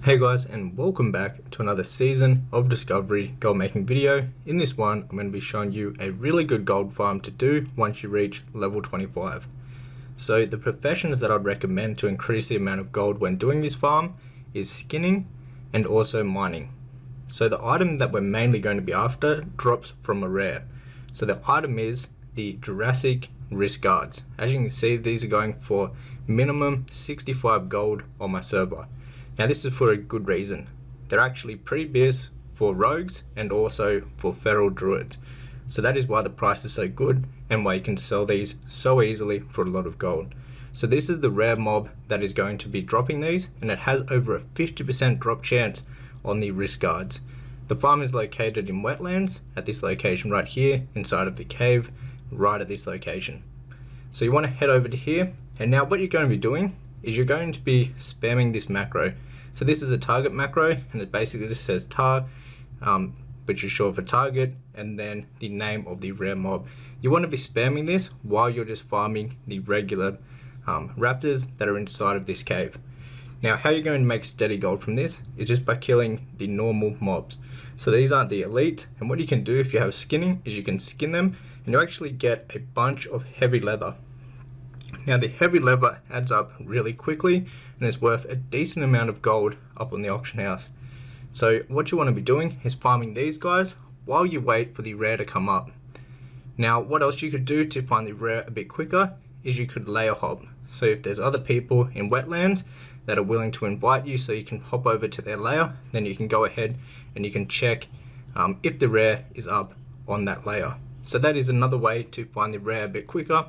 Hey guys, and welcome back to another season of Discovery gold making video. In this one, I'm going to be showing you a really good gold farm to do once you reach level 25. So the professions that I'd recommend to increase the amount of gold when doing this farm is skinning and also mining. So the item that we're mainly going to be after drops from a rare. So the item is the Jurassic wrist guards. As you can see, these are going for minimum 65 gold on my server. Now this is for a good reason. They're actually pretty BS for rogues and also for feral druids. So that is why the price is so good and why you can sell these so easily for a lot of gold. So this is the rare mob that is going to be dropping these, and it has over a 50% drop chance on the wrist guards. The farm is located in wetlands at this location right here, inside of the cave, right at this location. So you want to head over to here, and now what you're going to be doing is you're going to be spamming this macro. So this is a target macro, and it basically just says tar, which is short for target, and then the name of the rare mob. You want to be spamming this while you're just farming the regular raptors that are inside of this cave. Now how you're going to make steady gold from this is just by killing the normal mobs. So these aren't the elite, and what you can do if you have skinning is you can skin them and you actually get a bunch of heavy leather. Now the heavy leather adds up really quickly and is worth a decent amount of gold up on the auction house. So what you want to be doing is farming these guys while you wait for the rare to come up. Now what else you could do to find the rare a bit quicker is you could layer hop. So if there's other people in wetlands that are willing to invite you so you can hop over to their layer, then you can go ahead and you can check if the rare is up on that layer. So that is another way to find the rare a bit quicker.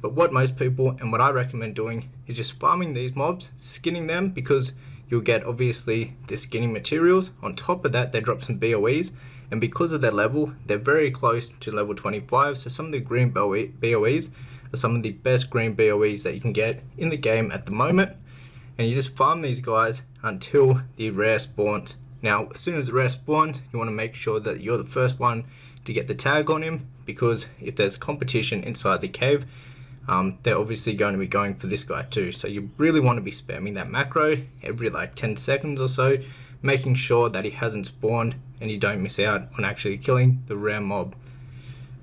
But what most people and what I recommend doing is just farming these mobs, skinning them, because you'll get obviously the skinning materials. On top of that, they drop some BOEs, and because of their level, they're very close to level 25. So some of the green BOEs are some of the best green BOEs that you can get in the game at the moment. And you just farm these guys until the rare spawns. Now, as soon as the rare spawns, you want to make sure that you're the first one to get the tag on him, because if there's competition inside the cave, they're obviously going to be going for this guy too. So you really want to be spamming that macro every like 10 seconds or so, making sure that he hasn't spawned and you don't miss out on actually killing the rare mob.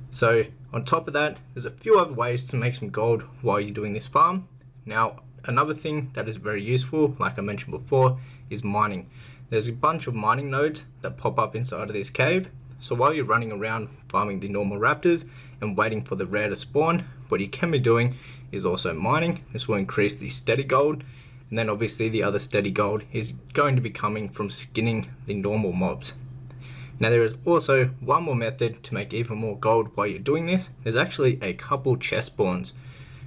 So on top of that, there's a few other ways to make some gold while you're doing this farm. Now another thing that is very useful, like I mentioned before, is mining. There's a bunch of mining nodes that pop up inside of this cave. So while you're running around farming the normal raptors and waiting for the rare to spawn, what you can be doing is also mining. This will increase the steady gold, and then obviously the other steady gold is going to be coming from skinning the normal mobs. Now there is also one more method to make even more gold while you're doing this. There's actually a couple chest spawns.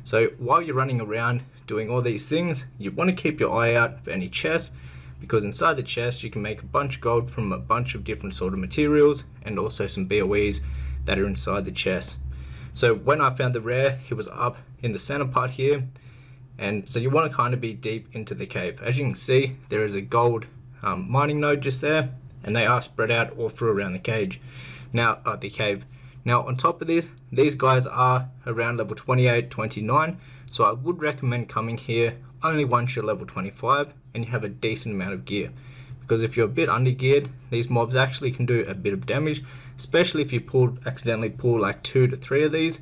So while you're running around doing all these things, you want to keep your eye out for any chests, because inside the chest you can make a bunch of gold from a bunch of different sort of materials and also some BOEs that are inside the chest. So when I found the rare, he was up in the center part here, and so you want to kind of be deep into the cave. As you can see, there is a gold mining node just there, and they are spread out all through around the cave. Now on top of this, these guys are around level 28, 29, so I would recommend coming here only once you're level 25 and you have a decent amount of gear, because if you're a bit under geared, these mobs actually can do a bit of damage, especially if you accidentally pull like 2 to 3 of these.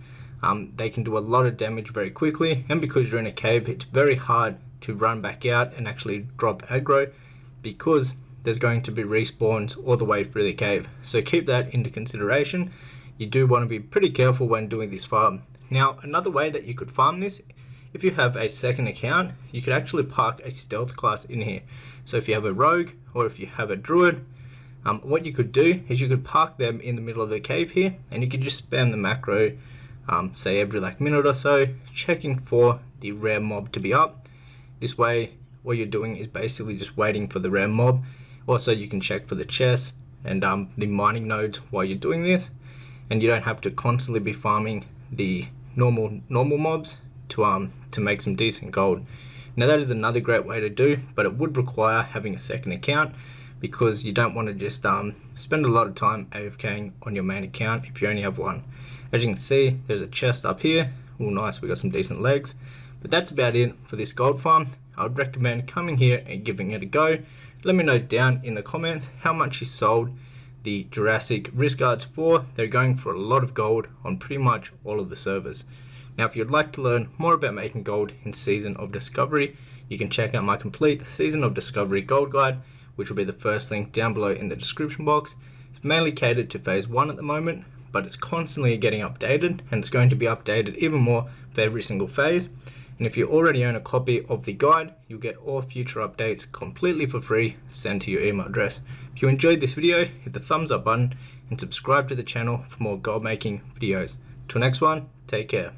They can do a lot of damage very quickly, and because you're in a cave, it's very hard to run back out and actually drop aggro, because there's going to be respawns all the way through the cave. So keep that into consideration. You do want to be pretty careful when doing this farm. Now another way that you could farm this, if you have a second account, you could actually park a stealth class in here. So if you have a rogue or if you have a druid, what you could do is you could park them in the middle of the cave here, and you could just spam the macro, say every like minute or so, checking for the rare mob to be up. This way what you're doing is basically just waiting for the rare mob. Also you can check for the chests and the mining nodes while you're doing this, and you don't have to constantly be farming the normal mobs to make some decent gold. Now that is another great way to do, but it would require having a second account, because you don't want to just spend a lot of time AFKing on your main account if you only have one. As you can see, there's a chest up here. Oh nice, we got some decent legs. But that's about it for this gold farm. I would recommend coming here and giving it a go. Let me know down in the comments how much you sold the Jurassic wrist guards for. They're going for a lot of gold on pretty much all of the servers. Now if you'd like to learn more about making gold in Season of Discovery, you can check out my complete Season of Discovery gold guide, which will be the first link down below in the description box. It's mainly catered to phase 1 at the moment, but it's constantly getting updated, and it's going to be updated even more for every single phase. And if you already own a copy of the guide, you'll get all future updates completely for free sent to your email address. If you enjoyed this video, hit the thumbs up button and subscribe to the channel for more gold making videos. Till next one, take care.